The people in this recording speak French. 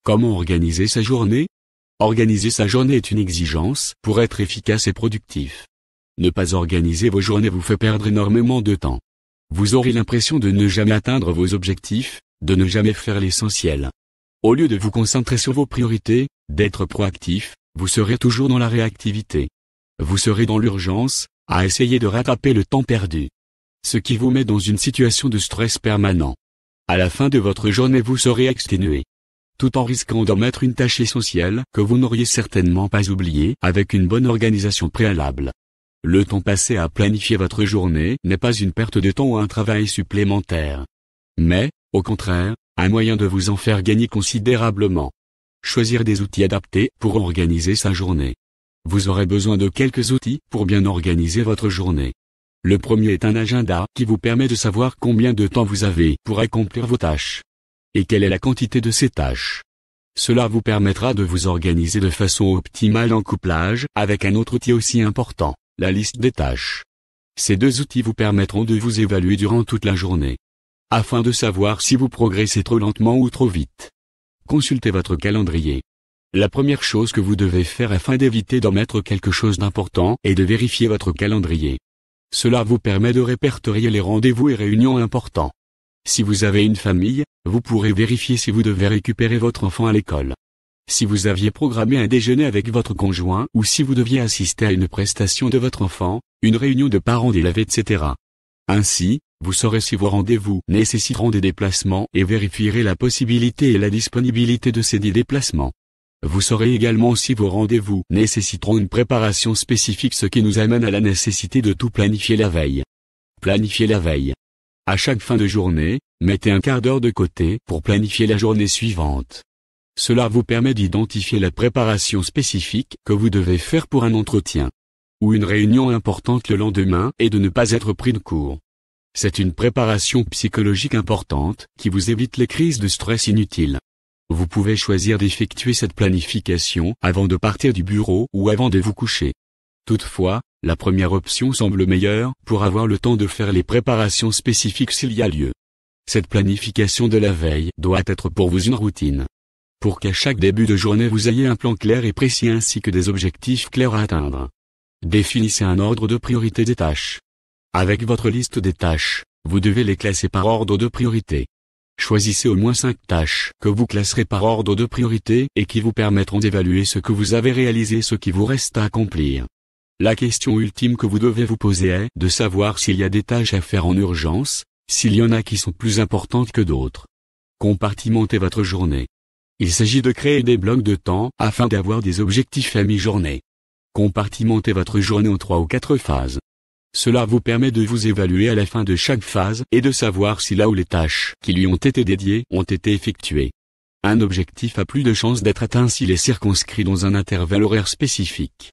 Comment organiser sa journée? Organiser sa journée est une exigence pour être efficace et productif. Ne pas organiser vos journées vous fait perdre énormément de temps. Vous aurez l'impression de ne jamais atteindre vos objectifs, de ne jamais faire l'essentiel. Au lieu de vous concentrer sur vos priorités, d'être proactif, vous serez toujours dans la réactivité. Vous serez dans l'urgence, à essayer de rattraper le temps perdu. Ce qui vous met dans une situation de stress permanent. À la fin de votre journée vous serez exténué. Tout en risquant d'omettre une tâche essentielle que vous n'auriez certainement pas oubliée avec une bonne organisation préalable. Le temps passé à planifier votre journée n'est pas une perte de temps ou un travail supplémentaire. Mais, au contraire, un moyen de vous en faire gagner considérablement. Choisir des outils adaptés pour organiser sa journée. Vous aurez besoin de quelques outils pour bien organiser votre journée. Le premier est un agenda qui vous permet de savoir combien de temps vous avez pour accomplir vos tâches. Et quelle est la quantité de ces tâches. Cela vous permettra de vous organiser de façon optimale en couplage avec un autre outil aussi important, la liste des tâches. Ces deux outils vous permettront de vous évaluer durant toute la journée. Afin de savoir si vous progressez trop lentement ou trop vite. Consultez votre calendrier. La première chose que vous devez faire afin d'éviter d'omettre quelque chose d'important est de vérifier votre calendrier. Cela vous permet de répertorier les rendez-vous et réunions importants. Si vous avez une famille, vous pourrez vérifier si vous devez récupérer votre enfant à l'école. Si vous aviez programmé un déjeuner avec votre conjoint ou si vous deviez assister à une prestation de votre enfant, une réunion de parents d'élèves, etc. Ainsi, vous saurez si vos rendez-vous nécessiteront des déplacements et vérifierez la possibilité et la disponibilité de ces déplacements. Vous saurez également si vos rendez-vous nécessiteront une préparation spécifique, ce qui nous amène à la nécessité de tout planifier la veille. Planifier la veille. À chaque fin de journée, mettez un quart d'heure de côté pour planifier la journée suivante. Cela vous permet d'identifier la préparation spécifique que vous devez faire pour un entretien ou une réunion importante le lendemain et de ne pas être pris de court. C'est une préparation psychologique importante qui vous évite les crises de stress inutiles. Vous pouvez choisir d'effectuer cette planification avant de partir du bureau ou avant de vous coucher. Toutefois, la première option semble meilleure pour avoir le temps de faire les préparations spécifiques s'il y a lieu. Cette planification de la veille doit être pour vous une routine. Pour qu'à chaque début de journée vous ayez un plan clair et précis ainsi que des objectifs clairs à atteindre. Définissez un ordre de priorité des tâches. Avec votre liste des tâches, vous devez les classer par ordre de priorité. Choisissez au moins 5 tâches que vous classerez par ordre de priorité et qui vous permettront d'évaluer ce que vous avez réalisé et ce qui vous reste à accomplir. La question ultime que vous devez vous poser est de savoir s'il y a des tâches à faire en urgence, s'il y en a qui sont plus importantes que d'autres. Compartimentez votre journée. Il s'agit de créer des blocs de temps afin d'avoir des objectifs à mi-journée. Compartimentez votre journée en 3 ou 4 phases. Cela vous permet de vous évaluer à la fin de chaque phase et de savoir si là où les tâches qui lui ont été dédiées ont été effectuées. Un objectif a plus de chances d'être atteint s'il est circonscrit dans un intervalle horaire spécifique.